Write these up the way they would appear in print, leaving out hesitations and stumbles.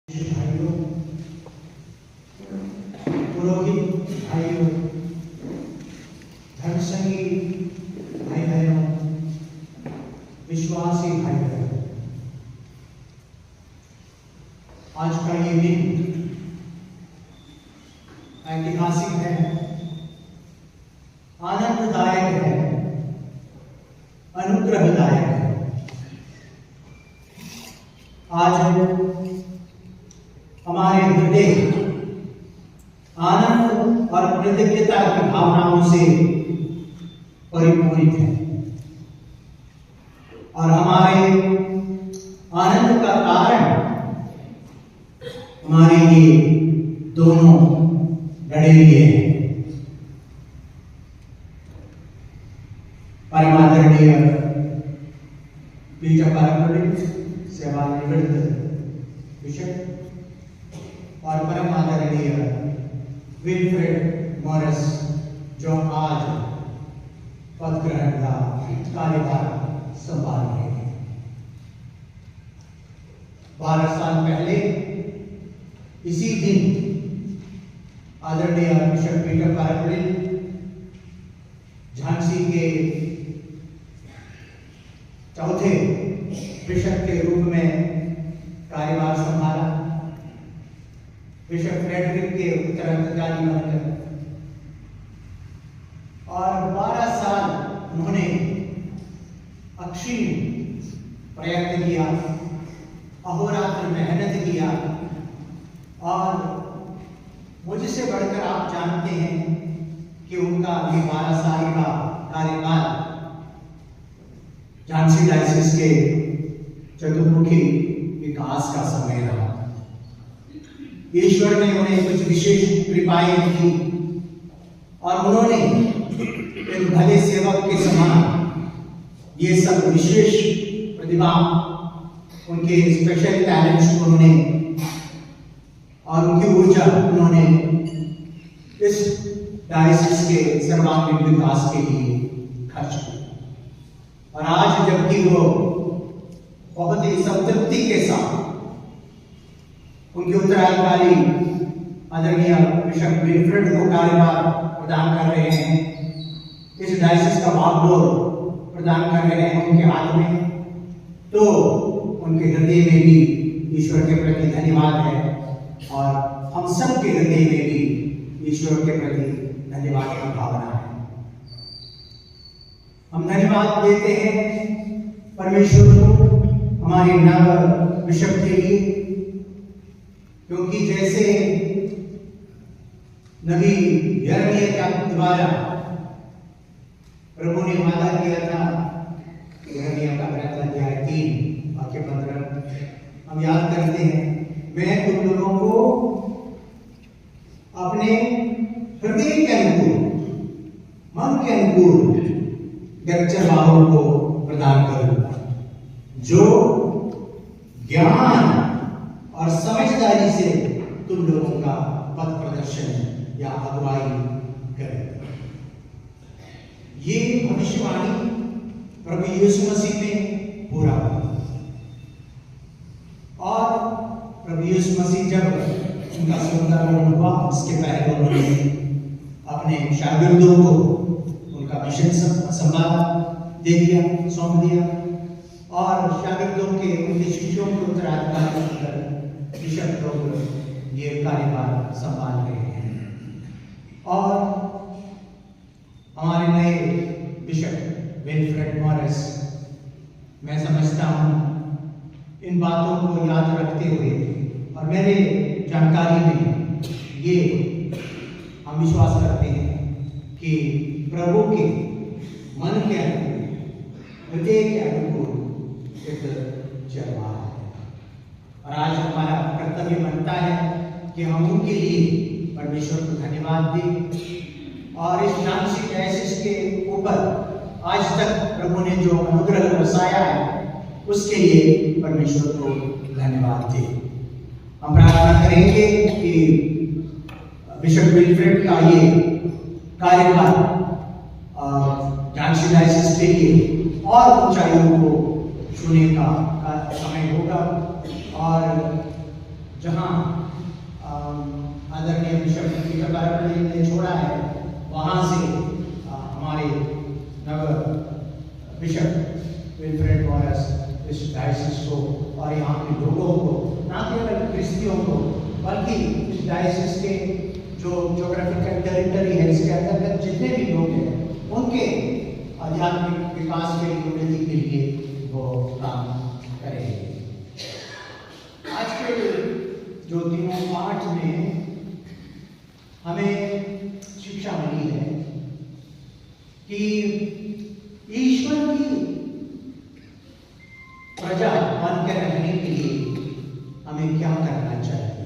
भाइयों, पुरोहित भाइयों, धर्मसंगी भाई बहनों, विश्वासी भाई बहनों, आज का ये दिन ऐतिहासिक है, आनंददायक है, अनुग्रहदायक है। आज हमारे हृदय आनंद और कृतज्ञता की भावनाओं से परिपूरित है और हमारे आनंद का कारण हमारे ये दोनों लड़ेलिए हैं। परम आदरणीय पीटर पारंपरिक सेवानिवृत्त बिशप और परम आदरणीय विल्फ्रेड मॉरिस, जो आज पद ग्रहण का कार्यभार संभाल रहे हैं। 12 साल पहले इसी दिन आदरणीय बिशप पीटर पारंपरिक झांसी के चौथे बिशप के रूप में कार्यभार संभाला। बिशप फ्रेडरिक के उत्तराधिकारी बनकर और 12 साल उन्होंने अक्षीण प्रयत्न किया, अहोरात्र मेहनत किया और मुझसे बढ़कर आप जानते हैं कि उनका ये 12 साल का कार्यकाल झांसी डायसिस के चतुर्मुखी विकास का समय रहा। ईश्वर ने उन्हें कुछ विशेष कृपाएं दी और उन्होंने एक भले सेवक के समान ये सब विशेष प्रतिभा, उनके स्पेशल टैलेंट्स को उन्होंने और उनकी ऊर्जा उन्होंने इस डायसिस के सर्वांगीण विकास के लिए खर्च की। और आज जबकि वो बहुत ही संतृप्ति के साथ उनके उत्तराधिकारी आदरणीय बिशप विल्फ्रेड को कार्यभार प्रदान कर रहे हैं, इस डायसिस का बागडोर प्रदान कर रहे हैं उनके हाथ में, तो उनके हृदय में भी ईश्वर के प्रति धन्यवाद है और हम सब के हृदय में भी ईश्वर के प्रति धन्यवाद की भावना है। हम धन्यवाद देते हैं परमेश्वर को हमारे नव बिशप के लिए, क्योंकि जैसे नबी यिर्मयाह के द्वारा प्रभु ने वादा किया था, यिर्मयाह का पहला अध्याय 3 वाक्य 15 हम याद करते हैं, मैं तुम लोगों को अपने हृदय के अनुकूल, मन के अनुकूल चरवाहों को प्रदान करूंगा, जो ज्ञान और समझदारी से तुम लोगों का पथ प्रदर्शन या अगुवाई करेगा। ये भविष्यवाणी प्रभु यीशु मसीह में पूरा हुआ और प्रभु यीशु मसीह जब उनका स्वर्गारोहण हुआ, उसके पहले उन्होंने अपने शागिर्दों को उनका मिशन संभाल दे दिया, सौंप दिया और शागिर्दों के उनके शिष्यों के उत्तराधिकारी बनकर बिशप लोग ये कार्यभार संभाल रहे हैं। और हमारे नए बिशप विल्फ्रेड मॉरिस, मैं समझता हूँ इन बातों को याद रखते हुए और मेरे जानकारी में ये हम विश्वास करते हैं कि प्रभु के मन के अनुकूल, हृदय के अनुकूल एक चरवाहा है। और आज हमारा कर्तव्य बनता है कि हम उनके लिए परमेश्वर को धन्यवाद दें और इस झांसी डायसिस के ऊपर आज तक प्रभु ने जो अनुग्रह बरसाया है उसके लिए परमेश्वर को धन्यवाद दें। हम प्रार्थना करेंगे कि बिशप विल्फ्रेड का ये कार्यकाल झांसी डायसिस के लिए और ऊंचाइयों को छूने का समय होगा और जहाँ आदरणीय बिशप पीटर बारबली ने छोड़ा है, वहाँ से हमारे नव बिशप विल्फ्रेड मॉरिस इस डायसिस को और यहाँ के लोगों को, न केवल क्रिश्चियों को, बल्कि इस डायसिस के जो ज्योग्राफिकल टेरिटरी है, इसके अंतर्गत जितने भी लोग हैं, उनके आध्यात्मिक विकास के लिए, उन्नति के लिए वो काम करेंगे। आज के जो तीनों पाठ में हमें शिक्षा मिली है कि ईश्वर की प्रजा बनकर रहने के लिए हमें क्या करना चाहिए।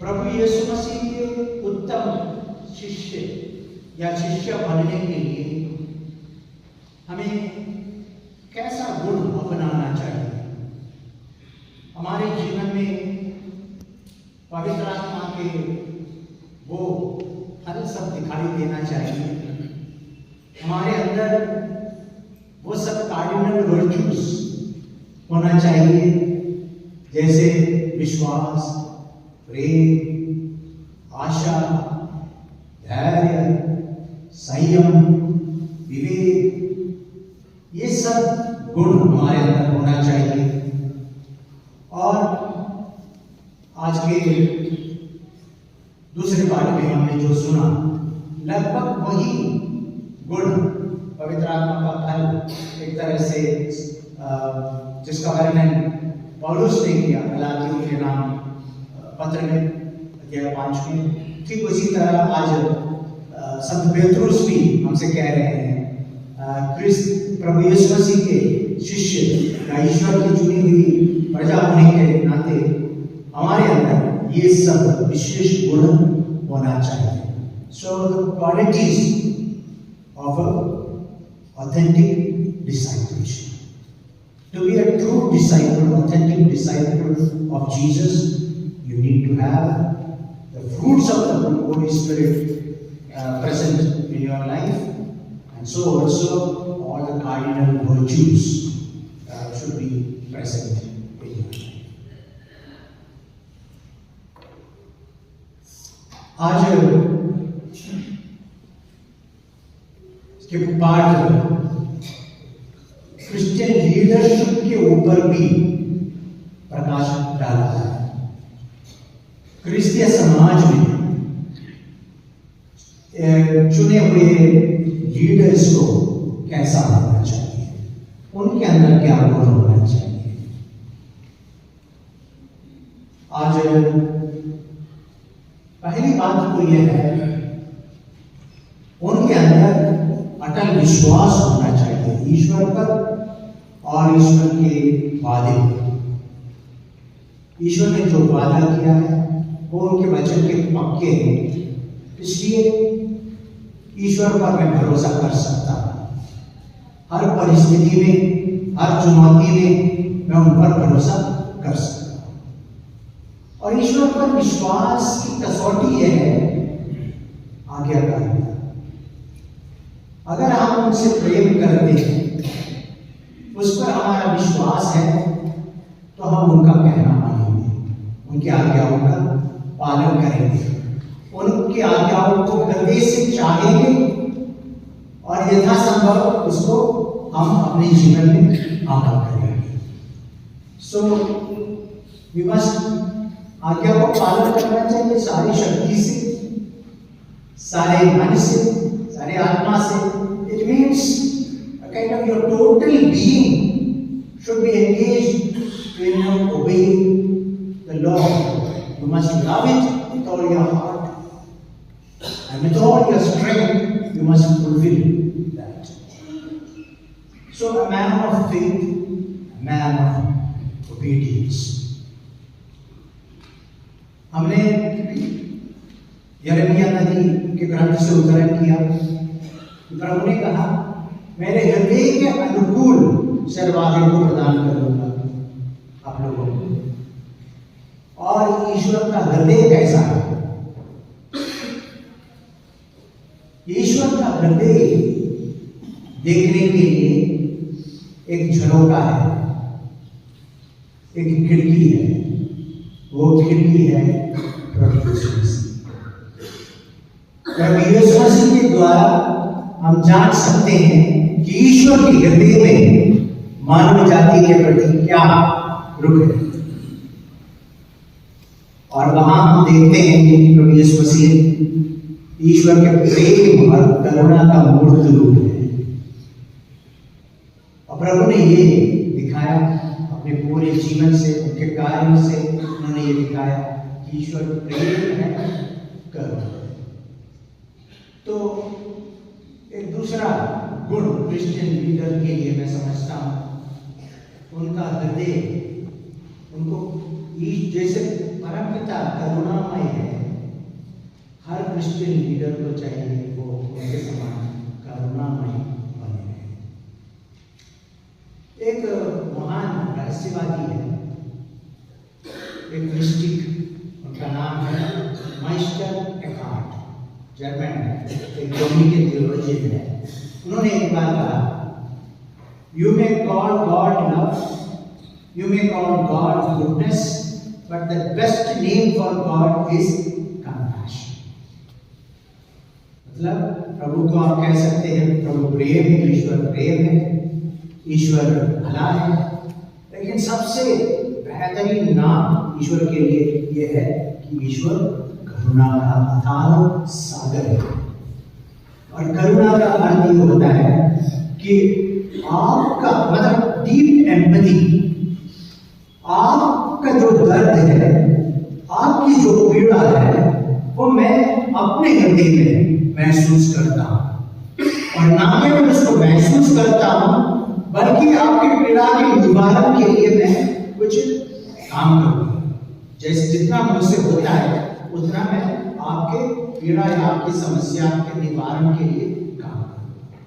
प्रभु यीशु मसीह के उत्तम शिष्य या शिष्य बनने के लिए हमें कैसा गुण अपनाना चाहिए। हमारे जीवन में पवित्र आत्मा के वो फल सब दिखाई देना चाहिए। हमारे अंदर वो सब कार्डिनल वर्च्यूज होना चाहिए, जैसे विश्वास, प्रेम, आशा, धैर्य, संयम, विवेक, ये सब गुण हमारे अंदर होना चाहिए। और आज के दूसरे पाठ में हमने जो सुना, लगभग वही गुण पवित्र आत्मा का फल एक तरह से जिसका वर्णन पौलुस ने किया गलातियों के नाम पत्र में अध्याय 5 में, ठीक उसी तरह आज संत पेत्रुस भी हमसे कह रहे हैं, प्रभु यीशु मसीह के शिष्य या ईश्वर की चुनी हुई प्रजा होने के नाते हमारे अंदर ये सब विशेष गुण होना चाहिए। So the qualities of authentic discipleship, to be a true disciple, authentic disciple of Jesus, you need to have the fruits of the Holy Spirit present in your life, and so also all the cardinal virtues should be present in your life. आज के पाठ Christian leadership के ऊपर भी प्रकाश डालता है। Christian समाज में चुने हुए लीडर्स को कैसा होना चाहिए, उनके अंदर क्या गुण होना चाहिए। आज पहली बात तो यह है, उनके अंदर अटल विश्वास होना चाहिए ईश्वर पर और ईश्वर के वादे पर। ईश्वर ने जो वादा किया है वो उनके वचन के पक्के हैं, इसलिए ईश्वर पर मैं भरोसा कर सकता हूं। हर परिस्थिति में, हर चुनौती में मैं उन पर भरोसा कर सकता हूं। और ईश्वर पर विश्वास की कसौटी यह है आज्ञाकारिता। अगर हम उनसे प्रेम करते हैं, उस पर हमारा विश्वास है, तो हम उनका कहना मानेंगे, उनकी आज्ञाओं का पालन करेंगे, उनकी आज्ञाओं को हृदय से चाहेंगे और यथासंभव उसको हम अपने जीवन में अमल करेंगे। सो वी मस्ट आज्ञा को पालन करना चाहिए सारी शक्ति से, सारे मन से, सारे आत्मा से। It means a kind of your total being should be engaged in obeying the law. You must love it with all your heart, and with all your strength you must fulfill that. So a man of faith, a man of obedience. हमने यिर्मयाह नबी के ग्रंथ से उद्धरण किया। प्रभु ने कहा, मेरे हृदय के अनुकूल सर्वाधिक को प्रदान करूंगा आप लोगों को। और ईश्वर का हृदय कैसा है? ईश्वर का हृदय देखने के लिए एक झरोका है, एक खिड़की है, वो फिर भी है प्रभु यीशु मसीह। प्रभु यीशु मसीह के द्वारा हम जान सकते हैं कि ईश्वर के हृदय में मानव जाति के प्रति क्या रुख है। और वहां हम देखते हैं कि प्रभु यीशु मसीह ईश्वर के प्रेम और करुणा का मूर्त रूप है। और प्रभु ने ये दिखाया अपने पूरे जीवन से, उनके कार्यों से उन्होंने ये दिखाया कि ईश्वर प्रेम है, करुणा। तो एक दूसरा गुण क्रिश्चियन लीडर के लिए मैं समझता हूं उनका हृदय, उनको जैसे परमपिता करुणामय है, हर क्रिश्चियन लीडर को चाहिए वो उनके समान करुणामय बने रहे। एक महान रहस्यवादी है, एक मिस्टिक, उनका नाम है माइस्टर एकार्ट, जर्मन है, एक डोमिनिकन थियोलॉजियन है। उन्होंने एक बार कहा, you may call God love, you may call God goodness, but the best name for God is compassion. मतलब प्रभु को आप कह सकते हैं प्रभु प्रेम है, ईश्वर प्रेम है, ईश्वर भला है, लेकिन सबसे बेहतरीन नाम ईश्वर के लिए यह है कि ईश्वर करुणा का अथाह सागर है। और करुणा का अर्थ ये होता है कि आपका मतलब डीप एम्पैथी, आपका जो दर्द है, आपकी जो पीड़ा है, वो मैं अपने हृदय में महसूस करता हूँ। और ना केवल उसको महसूस करता हूँ, बल्कि आपकी पीड़ा के निवारण के लिए मैं कुछ काम करूँगा। जैसे जितना मुझसे होता है उतना मैं आपके पीड़ा या आपकी समस्या के निवारण के लिए काम करूँगा।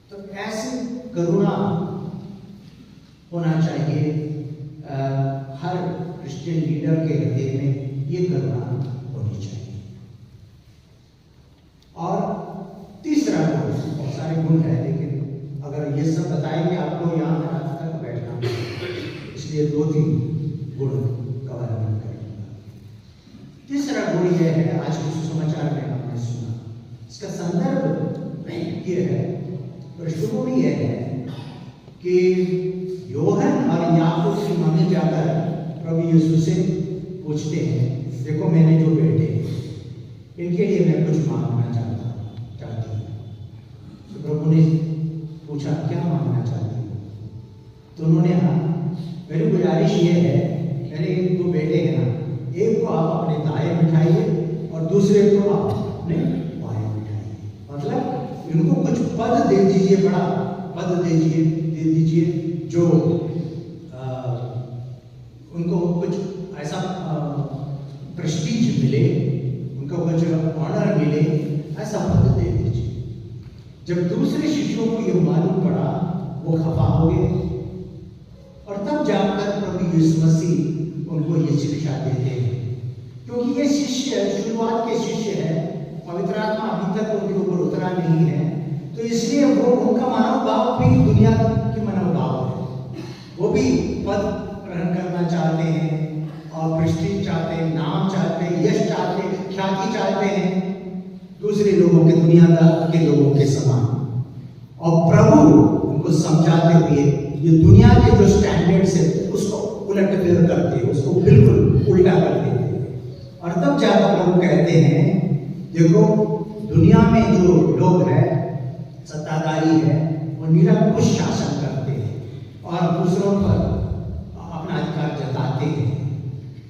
तो ऐसी करुणा होना चाहिए हर क्रिश्चियन लीडर के हृदय में, ये करुणा होनी चाहिए। और तीसरा गुण, बहुत सारे गुण है, लेकिन अगर ये सब बताएंगे आपको यहाँ तक बैठना, इसलिए 2-3 गुण कवर करेंगे। तीसरा गुण यह है, आज के सुसमाचार में आपने सुना, इसका संदर्भ ये है, पृष्ठभूमि यह है कि योहन और याकूब की मम्मी जाकर प्रभु यीशु से पूछते हैं, देखो मैंने जो बेटे इनके लिए मैं कुछ मांगना चाहती हूँ। तो प्रभु ने पूछा, क्या मांगना चाहती हूँ? तो उन्होंने कहा, मेरी गुजारिश ये है, मेरे 2 बेटे हैं ना, एक को आप अपने दाएं बिठाइए और दूसरे को आप अपने बाएं बिठाइए। मतलब इनको कुछ पद दे दीजिए, बड़ा पद दे दीजिए जो उनको कुछ ऐसा प्रेस्टीज मिले, उनको कुछ ऑनर मिले, ऐसा पद दे दीजिए। जब दूसरे शिष्यों को यह मालूम पड़ा, वो खफा हो गए, और तब जाकर प्रभु यीशु मसीह उनको ये शिक्षा देते हैं, क्योंकि ये शिष्य शुरुआत के शिष्य है, पवित्र आत्मा अभी तक उनके ऊपर उतरा नहीं है, तो इसलिए वो उनका मनोभाव भी दुनिया की मनोभाव है। वो भी पद ग्रहण करना चाहते हैं और प्रेस्टीज चाहते हैं, नाम चाहते हैं, यश चाहते हैं, ख्याति चाहते हैं, दूसरे लोगों के, दुनिया के लोगों के समान। और प्रभु उनको समझाते हुए ये दुनिया के जो स्टैंडर्ड्स है उसको उलट फेर करते, उसको बिल्कुल उल्टा कर देते। और तब जाकर प्रभु कहते हैं, देखो दुनिया में जो लोग हैं, सत्ताधारी है, वो निरंकुश शासन करते हैं और दूसरों पर अपना अधिकार जताते हैं।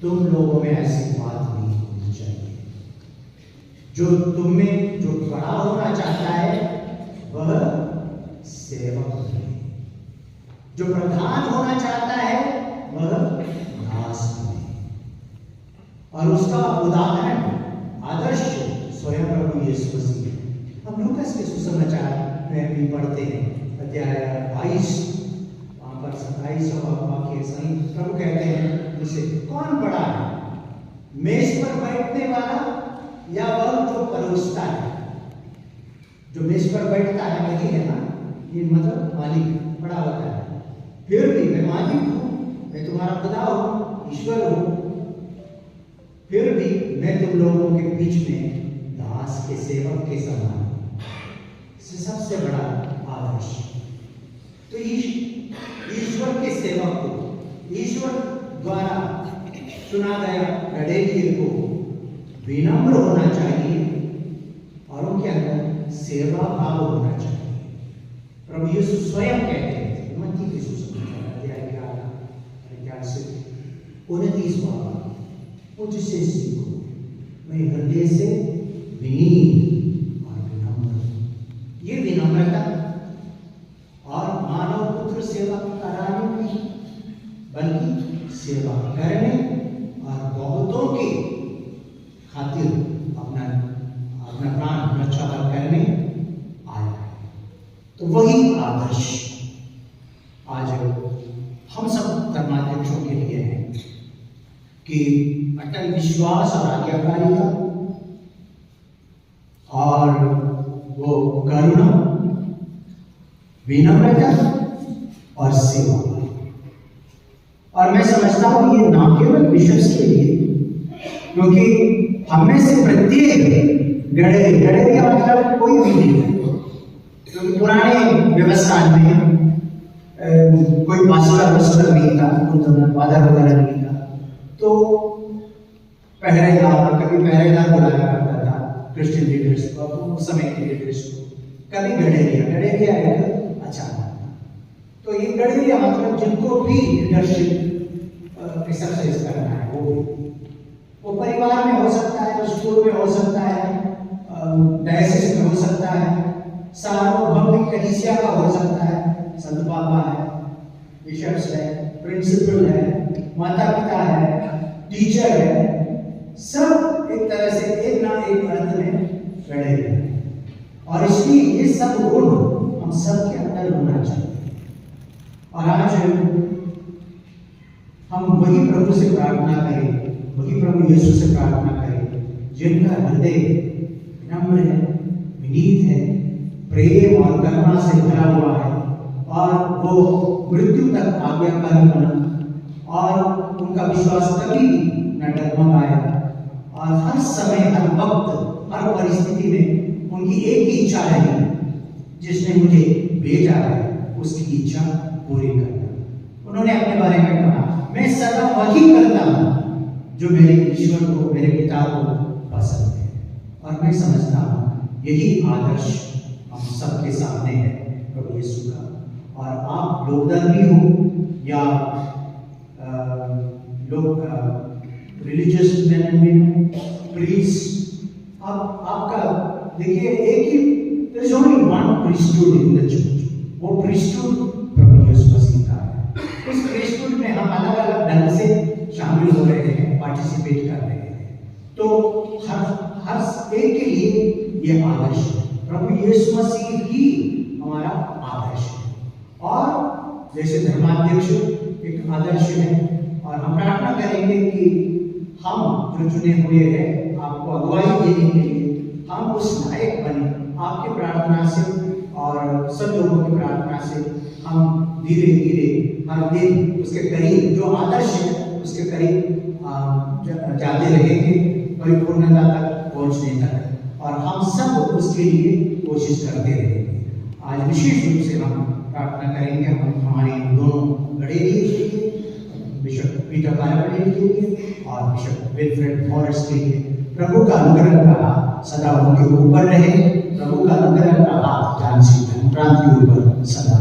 तुम लोगों में ऐसी बात नहीं होनी चाहिए। जो तुम में जो बड़ा होना चाहता है वह सेवक है, जो प्रधान होना चाहता है वह दास है। और उसका उदाहरण, आदर्श स्वयं प्रभु यीशु मसीह। हम लूकास के सुसमाचार में भी पढ़ते हैं, अध्याय 22, वहां पर 27 वाक्य सही प्रभु कहते हैं उसे, कौन बड़ा है, मेज पर बैठने वाला या वह जो परोसता है? जो मेज पर बैठता है वही है ना, ये मतलब मालिक बड़ा होता है। फिर भी मैं मालिक हूँ, मैं तुम्हारा खुदा हूँ, ईश्वर हूँ, तुम लोगों के बीच में दास के सेवक के समान। सबसे बड़ा आदर्श। तो ईश्वर के सेवक को, ईश्वर द्वारा चुना गया गडेलियल को विनम्र होना चाहिए और उनके अंदर सेवा भाव होना चाहिए। प्रभु यीशु स्वयं कहते हैं मत्ती के सुसमाचार अध्याय 11:29 मुझसे सीखो, मैं हृदय से विनीत और विनम्र। ये विनम्रता और मानव पुत्र सेवा कराने नहीं, बल्कि सेवा करने और बहुतों के खातिर अपना प्राण न्यौछावर करने आया। तो वही आदर्श आज हम सब धर्माध्यक्षों के लिए है कि अटल विश्वास और आज्ञाकारिता और वो करुणा, विनम्रता और सेवा। और मैं समझता हूं ये ना केवल बिशप्स के लिए, क्योंकि हमें से प्रत्येक गड़े का मतलब कोई भी नहीं है। क्योंकि पुराने व्यवस्था में कोई पास्टर नहीं था, फादर वगैरह नहीं था, तो पहरेदार, कभी पहरेदार बुलाया करता था क्रिश्चियन लीडर्स को, उस समय के लीडर्स को, कभी गडेरिया एक अच्छा था। तो ये गडेरिया मतलब जिनको भी लीडरशिप एक्सरसाइज करना है, वो परिवार में हो सकता है, स्कूल में हो सकता है, डायसिस में हो सकता है, सार्वभौमिक कलीसिया का हो सकता है, संत पापा है, बिशप्स है, प्रिंसिपल है, माता पिता है, टीचर है, सब एक तरह से एक ना एक अर्थ में गड़े हैं। और इसलिए ये सब गुण हम सब के अंदर होना चाहिए। और आज हम वही प्रभु से प्रार्थना करें, वही प्रभु यीशु से प्रार्थना करें जिनका हृदय विनम्र है, विनीत है, प्रेम और करुणा से भरा हुआ है, और वो मृत्यु तक आज्ञाकारी बना, और उनका विश्वास कभी न डगमगाया, और हर समय, हर वक्त, हर परिस्थिति में उनकी एक ही इच्छा है, जिसने मुझे भेजा है उसकी इच्छा पूरी करना। उन्होंने अपने बारे में कहा, मैं सदा वही करता हूँ जो मेरे ईश्वर को, मेरे पिता को पसंद है। और मैं समझता हूँ यही आदर्श हम सबके सामने है प्रभु यीशु का। और आप लोकधर्मी हो या लोग religious man and women, priest, आपका देखिए एक ही, there is only one priesthood in the church, वो प्रीस्टहुड प्रभु यीशु मसीह का है। उस प्रीस्टहुड में हम अलग अलग ढंग से शामिल हो रहे हैं, पार्टिसिपेट कर रहे हैं। तो हर एक के लिए ये आदर्श है, प्रभु यीशु मसीह ही हमारा आदर्श है। और जैसे धर्माध्यक्ष एक आदर्श है, और हम प्रार्थना करेंगे कि हम जो चुने हुए हैं आपको अगुवाई देने के लिए, हम उस लायक बने आपकी प्रार्थना से और सब लोगों की प्रार्थना से। हम धीरे धीरे हर दिन उसके करीब, जो आदर्श है उसके करीब जाते रहेंगे, परिपूर्णता तक पहुंचने तक, और हम सब उसके लिए कोशिश करते रहेंगे। आज विशेष रूप से हम प्रार्थना करेंगे हमारे दोनों गडेलियस के लिए, बिशप पीटर पायरवले के लिए और बिशप विल्फ्रेड फॉरेस्ट के लिए। प्रभु का अनुग्रह का हाथ सदा उनके ऊपर रहे, प्रभु का अनुग्रह का हाथ जानसी प्रांत के ऊपर सदा